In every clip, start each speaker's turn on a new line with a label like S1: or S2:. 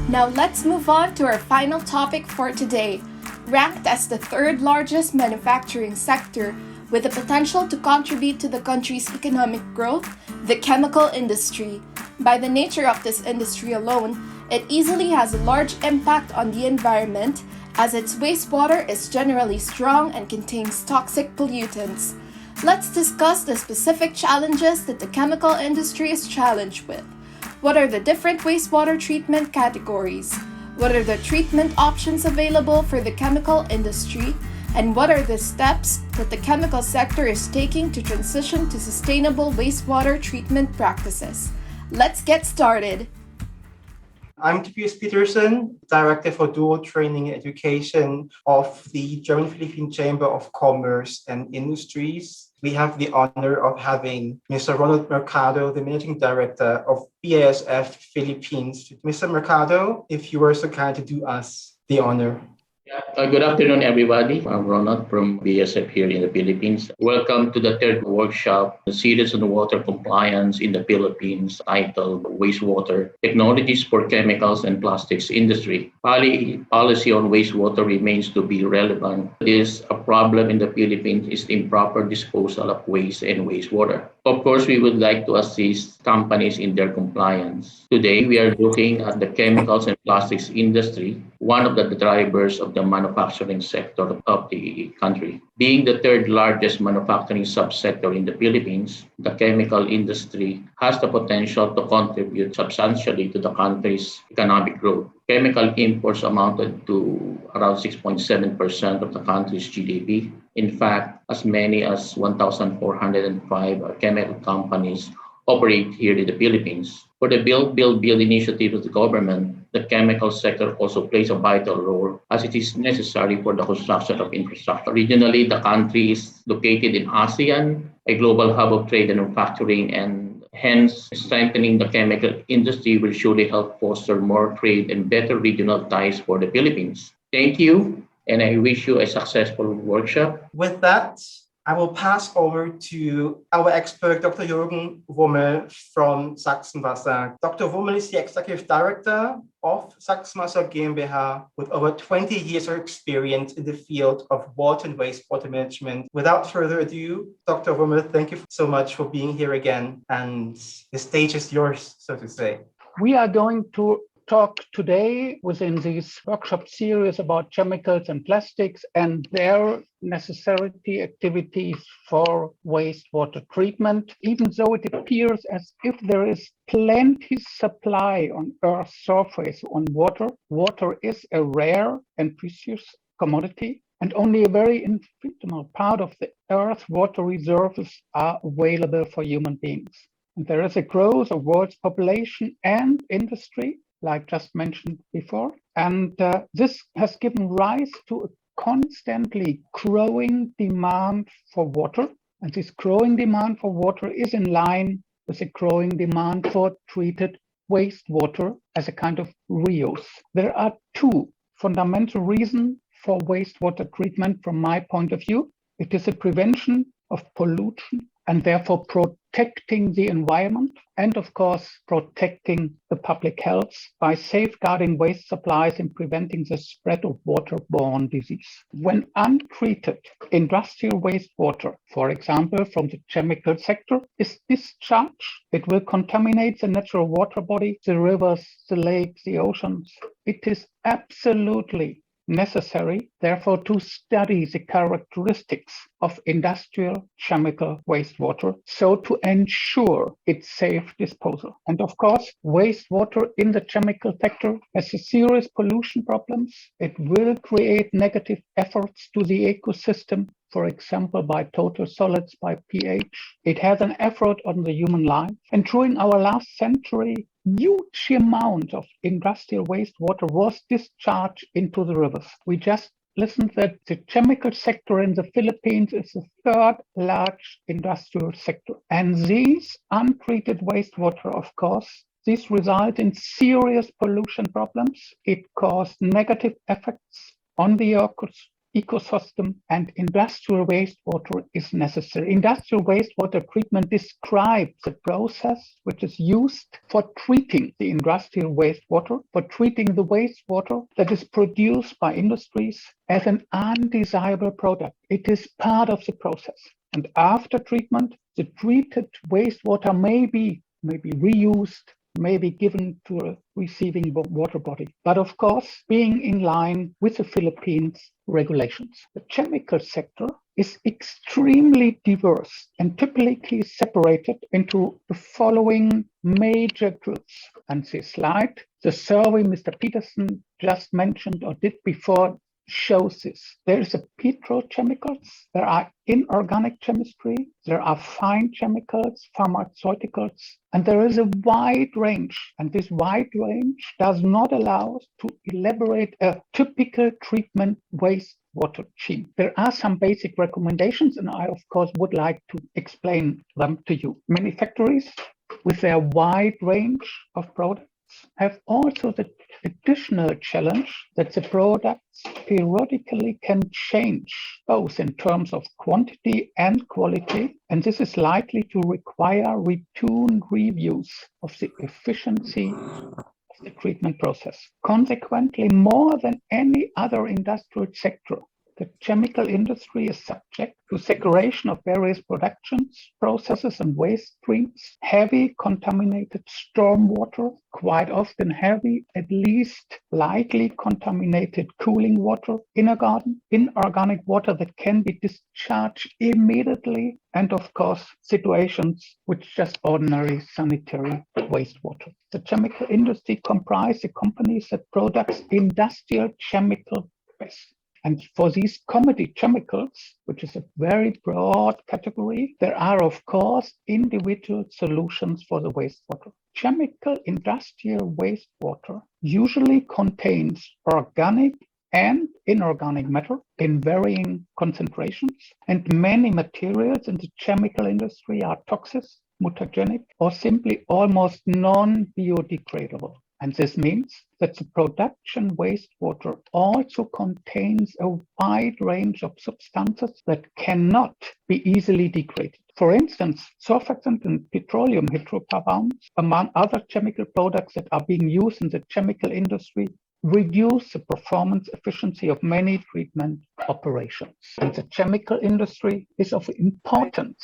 S1: Now let's move on to our final topic for today. Ranked as the third largest manufacturing sector with the potential to contribute to the country's economic growth, the chemical industry. By the nature of this industry alone, it easily has a large impact on the environment as its wastewater is generally strong and contains toxic pollutants. Let's discuss the specific challenges that the chemical industry is challenged with. What are the different wastewater treatment categories? What are the treatment options available for the chemical industry? And what are the steps that the chemical sector is taking to transition to sustainable wastewater treatment practices? Let's get started.
S2: I'm Tobias Peterson, Director for Dual Training and Education of the German-Philippine Chamber of Commerce and Industries. We have the honor of having Mr. Ronald Mercado, the Managing Director of BASF Philippines. Mr. Mercado, if you were so kind to do us the honor.
S3: Good afternoon, everybody. I'm Ronald from BASF here in the Philippines. Welcome to the third workshop, the series on water compliance in the Philippines, titled Wastewater Technologies for Chemicals and Plastics Industry. Policy on wastewater remains to be relevant. This a problem in the Philippines is the improper disposal of waste and wastewater. Of course, we would like to assist companies in their compliance. Today, we are looking at the chemicals and plastics industry, one of the drivers of the manufacturing sector of the country. Being the third largest manufacturing subsector in the Philippines, the chemical industry has the potential to contribute substantially to the country's economic growth. Chemical imports amounted to around 6.7% of the country's GDP. In fact, as many as 1,405 chemical companies operate here in the Philippines. For the Build initiative of the government, the chemical sector also plays a vital role as it is necessary for the construction of infrastructure. Regionally, the country is located in ASEAN, a global hub of trade and manufacturing, and hence strengthening the chemical industry will surely help foster more trade and better regional ties for the Philippines. Thank you, and I wish you a successful workshop.
S2: With that, I will pass over to our expert, Dr. Jürgen Wummel from Sachsen Wasser. Dr. Wummel is the Executive Director of Sachsen Wasser GmbH with over 20 years of experience in the field of water and wastewater management. Without further ado, Dr. Wummel, thank you so much for being here again, and the stage is yours, so to say.
S4: We are going to talk today within this workshop series about chemicals and plastics and their necessity activities for wastewater treatment. Even though it appears as if there is plenty supply on Earth's surface on water, water is a rare and precious commodity, and only a very infinitesimal part of the Earth's water reserves are available for human beings. And there is a growth of world's population and industry, like just mentioned before. And this has given rise to a constantly growing demand for water. And this growing demand for water is in line with a growing demand for treated wastewater as a kind of reuse. There are two fundamental reasons for wastewater treatment from my point of view. It is a prevention of pollution and therefore protecting the environment, and of course, protecting the public health by safeguarding waste supplies and preventing the spread of waterborne disease. When untreated, industrial wastewater, for example, from the chemical sector, is discharged, it will contaminate the natural water body, the rivers, the lakes, the oceans. It is absolutely necessary, therefore, to study the characteristics of industrial chemical wastewater, so to ensure its safe disposal. And of course, wastewater in the chemical sector has a serious pollution problems. It will create negative efforts to the ecosystem, for example, by total solids, by pH. It has an effort on the human life. And during our last century, huge amount of industrial wastewater was discharged into the rivers. We just listened that the chemical sector in the Philippines is the third large industrial sector. And these untreated wastewater, of course, this results in serious pollution problems. It causes negative effects on the ecosystem, and industrial wastewater is necessary. Industrial wastewater treatment describes the process which is used for treating the industrial wastewater, for treating the wastewater that is produced by industries as an undesirable product. It is part of the process. And after treatment, the treated wastewater may be reused, may be given to a receiving water body, but of course, being in line with the Philippines regulations. The chemical sector is extremely diverse and typically separated into the following major groups. And this slide, the survey Mr. Peterson just mentioned or did before, shows this. There is a petrochemicals, there are inorganic chemistry, there are fine chemicals, pharmaceuticals, and there is a wide range. And this wide range does not allow us to elaborate a typical treatment wastewater scheme. There are some basic recommendations, and I, of course, would like to explain them to you. Many factories, with their wide range of products, have also the additional challenge that the products periodically can change, both in terms of quantity and quality, and this is likely to require routine reviews of the efficiency of the treatment process. Consequently, more than any other industrial sector, the chemical industry is subject to separation of various productions, processes, and waste streams, heavy contaminated stormwater, quite often heavy, at least lightly contaminated cooling water, inorganic water that can be discharged immediately, and of course, situations which just ordinary sanitary wastewater. The chemical industry comprises the companies that produce industrial chemical waste. And for these commodity chemicals, which is a very broad category, there are, of course, individual solutions for the wastewater. Chemical industrial wastewater usually contains organic and inorganic matter in varying concentrations, and many materials in the chemical industry are toxic, mutagenic, or simply almost non-biodegradable. And this means that the production wastewater also contains a wide range of substances that cannot be easily degraded. For instance, surfactant and petroleum hydrocarbons, among other chemical products that are being used in the chemical industry, reduce the performance efficiency of many treatment operations. And the chemical industry is of importance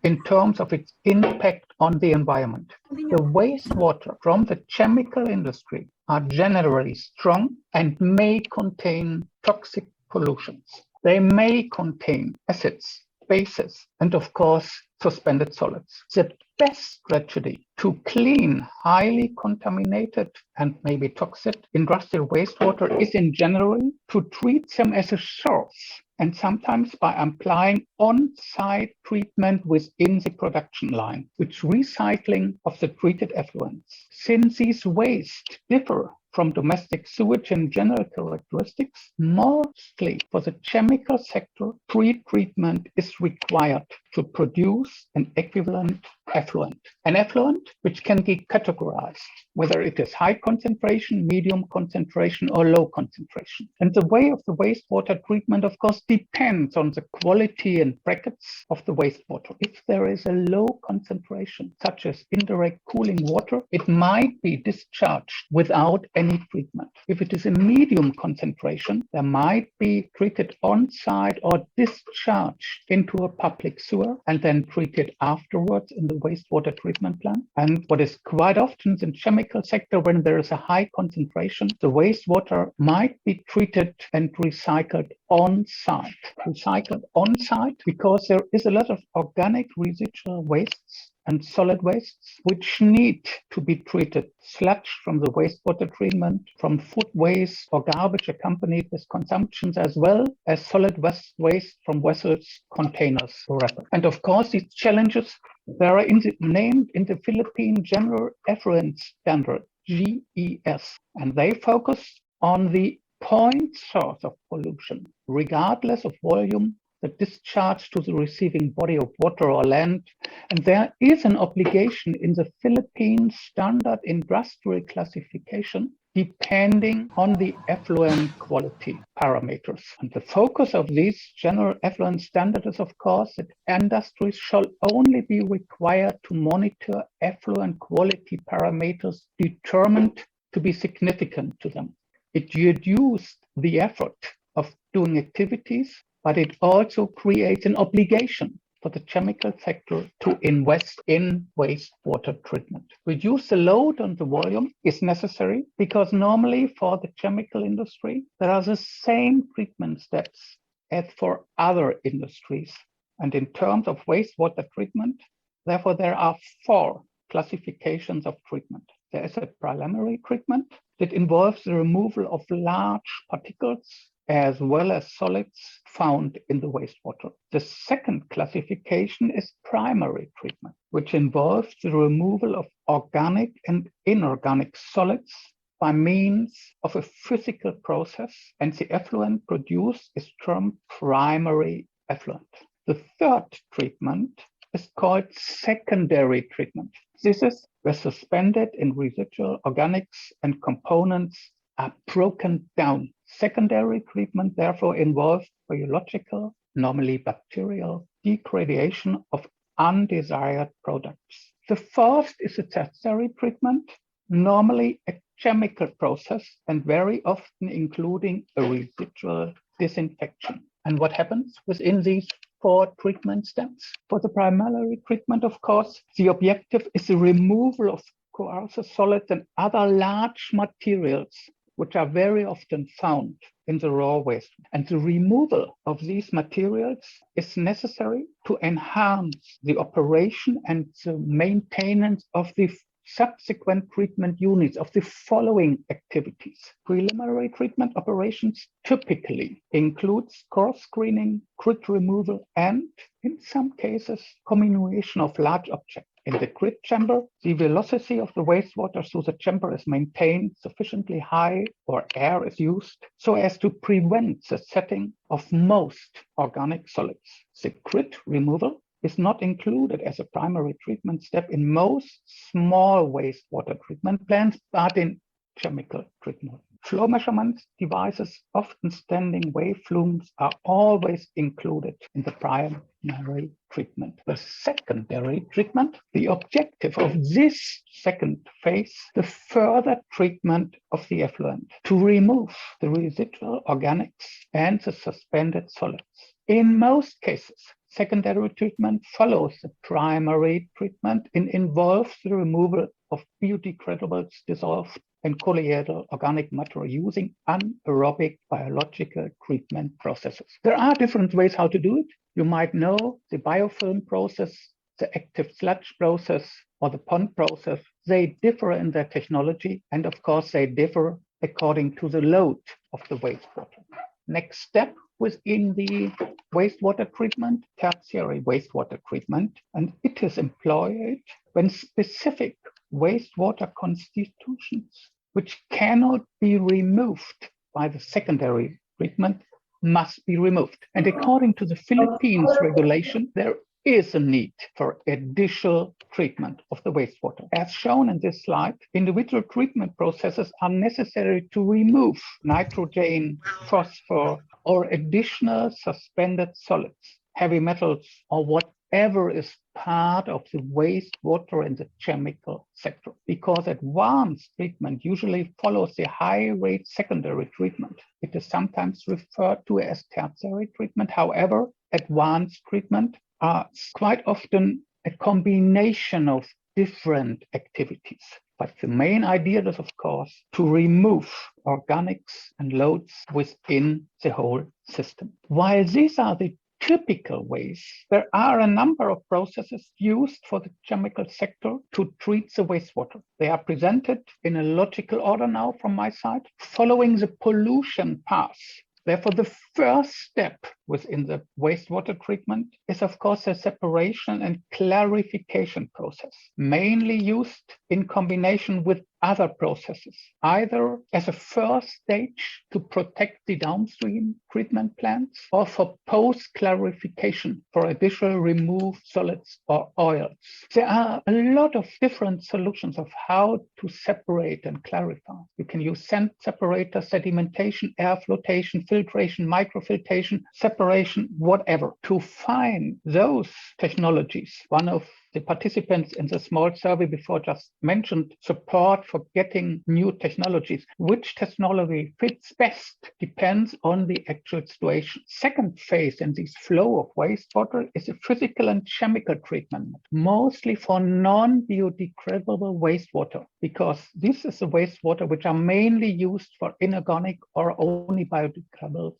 S4: in terms of its impact on the environment. The wastewater from the chemical industry are generally strong and may contain toxic pollutions. They may contain acids, bases, and of course, suspended solids. The best strategy to clean highly contaminated and maybe toxic industrial wastewater is in general to treat them as a source, and sometimes by applying on-site treatment within the production line, which recycling of the treated effluents. Since these wastes differ from domestic sewage in general characteristics, mostly for the chemical sector, pre-treatment is required to produce an equivalent effluent. An effluent which can be categorized, whether it is high concentration, medium concentration, or low concentration. And the way of the wastewater treatment, of course, depends on the quality and brackets of the wastewater. If there is a low concentration, such as indirect cooling water, it might be discharged without any treatment. If it is a medium concentration, there might be treated on-site or discharged into a public sewer and then treated afterwards in the wastewater treatment plant. And what is quite often in the chemical sector, when there is a high concentration, the wastewater might be treated and recycled on-site. Recycled on-site because there is a lot of organic residual wastes and solid wastes which need to be treated. Sludge from the wastewater treatment, from food waste or garbage accompanied with consumptions, as well as solid waste from vessels, containers, or wrapper. And of course, these challenges, they are named in the Philippine General Effluent Standard, GES, and they focus on the point source of pollution, regardless of volume, the discharge to the receiving body of water or land. And there is an obligation in the Philippine Standard Industrial Classification depending on the effluent quality parameters. And the focus of this general effluent standard is, of course, that industries shall only be required to monitor effluent quality parameters determined to be significant to them. It reduced the effort of doing activities, but it also creates an obligation for the chemical sector to invest in wastewater treatment. Reduce the load on the volume is necessary because normally for the chemical industry, there are the same treatment steps as for other industries. And in terms of wastewater treatment, therefore, there are 4 classifications of treatment. There is a primary treatment that involves the removal of large particles as well as solids found in the wastewater. The second classification is primary treatment, which involves the removal of organic and inorganic solids by means of a physical process, and the effluent produced is termed primary effluent. The third treatment is called secondary treatment. This is where suspended and residual organics and components are broken down. Secondary treatment therefore involves biological, normally bacterial, degradation of undesired products. The first is a tertiary treatment, normally a chemical process and very often including a residual disinfection. And what happens within these 4 treatment steps? For the primary treatment, of course, the objective is the removal of coarser solids and other large materials which are very often found in the raw waste. And the removal of these materials is necessary to enhance the operation and the maintenance of the subsequent treatment units of the following activities. Preliminary treatment operations typically includes coarse screening, grit removal, and in some cases, comminution of large objects. In the grit chamber, the velocity of the wastewater through the chamber is maintained sufficiently high or air is used so as to prevent the setting of most organic solids. The grit removal is not included as a primary treatment step in most small wastewater treatment plants, but in chemical treatment. Flow measurement devices, often standing wave flumes, are always included in the primary treatment. The secondary treatment, the objective of this second phase, the further treatment of the effluent to remove the residual organics and the suspended solids. In most cases, secondary treatment follows the primary treatment and involves the removal of biodegradables dissolved in colloidal organic matter using anaerobic biological treatment processes. There are different ways how to do it. You might know the biofilm process, the active sludge process, or the pond process. They differ in their technology, and of course they differ according to the load of the wastewater. Next step within the wastewater treatment, tertiary wastewater treatment, and it is employed when specific wastewater constitutions which cannot be removed by the secondary treatment must be removed. And according to the Philippines regulation, there is a need for additional treatment of the wastewater. As shown in this slide, individual treatment processes are necessary to remove nitrogen, phosphor, or additional suspended solids, heavy metals, or whatever is part of the wastewater in the chemical sector. Because advanced treatment usually follows the high-rate secondary treatment. It is sometimes referred to as tertiary treatment. However, advanced treatment are quite often a combination of different activities. But the main idea is, of course, to remove organics and loads within the whole system. While these are the typical ways, there are a number of processes used for the chemical sector to treat the wastewater. They are presented in a logical order now from my side, following the pollution path. Therefore, the first step within the wastewater treatment is, of course, a separation and clarification process, mainly used in combination with other processes, either as a first stage to protect the downstream treatment plants or for post-clarification for additional removed solids or oils. There are a lot of different solutions of how to separate and clarify. You can use scent separator, sedimentation, air flotation, filtration, microfiltration, separation, whatever. To find those technologies, one of the participants in the small survey before just mentioned support for getting new technologies. Which technology fits best depends on the actual situation. Second phase in this flow of wastewater is a physical and chemical treatment, mostly for non-biodegradable wastewater, because this is the wastewater which are mainly used for inorganic or only biodegradable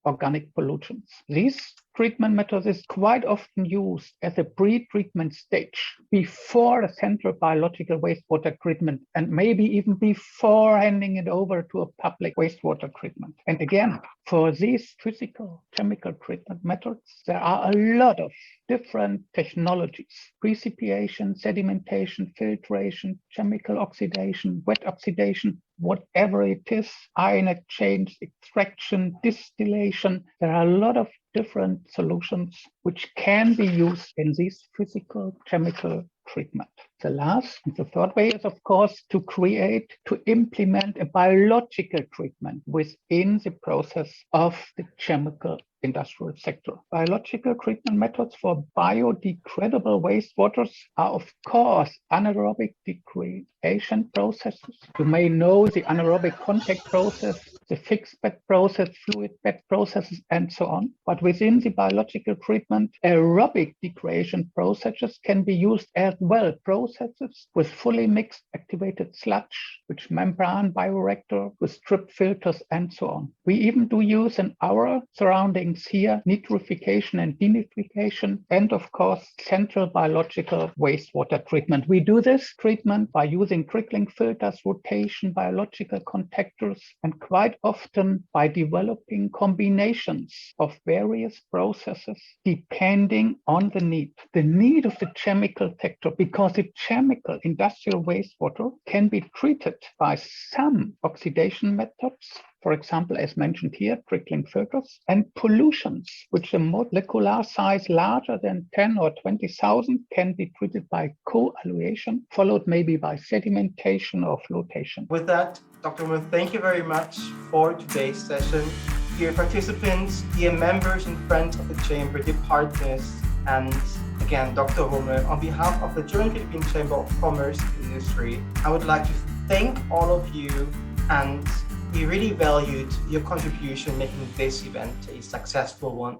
S4: organic pollutants. This treatment method is quite often used as a pre-treatment stage before a central biological wastewater treatment and maybe even before handing it over to a public wastewater treatment. And again, for these physical chemical treatment methods, there are a lot of different technologies: precipitations, sedimentation, filtration, chemical oxidation, wet oxidation, whatever it is, ion exchange, extraction, distillation. There are a lot of different solutions which can be used in this physical chemical treatment. The last and the third way is, of course, to implement a biological treatment within the process of the chemical industrial sector. Biological treatment methods for biodegradable wastewaters are, of course, anaerobic degradation processes. You may know the anaerobic contact process, the fixed bed process, fluid bed processes, and so on. But within the biological treatment, aerobic degradation processes can be used as well. Processes with fully mixed activated sludge, with membrane bioreactor, with strip filters, and so on. We even do use in our surroundings here nitrification and denitrification, and of course, central biological wastewater treatment. We do this treatment by using trickling filters, rotation, biological contactors, and quite often by developing combinations of various processes depending on the need of the chemical sector, because the chemical industrial wastewater can be treated by some oxidation methods, for example, as mentioned here, trickling filters, and pollutions, which a molecular size larger than 10 or 20,000 can be treated by coagulation, followed maybe by sedimentation or flotation.
S2: With that, Dr. Wummel, thank you very much for today's session. Dear participants, dear members and friends of the Chamber, dear partners, and again, Dr. Wummel, on behalf of the German Philippine Chamber of Commerce and Industry, I would like to thank all of you, and we really valued your contribution making this event a successful one.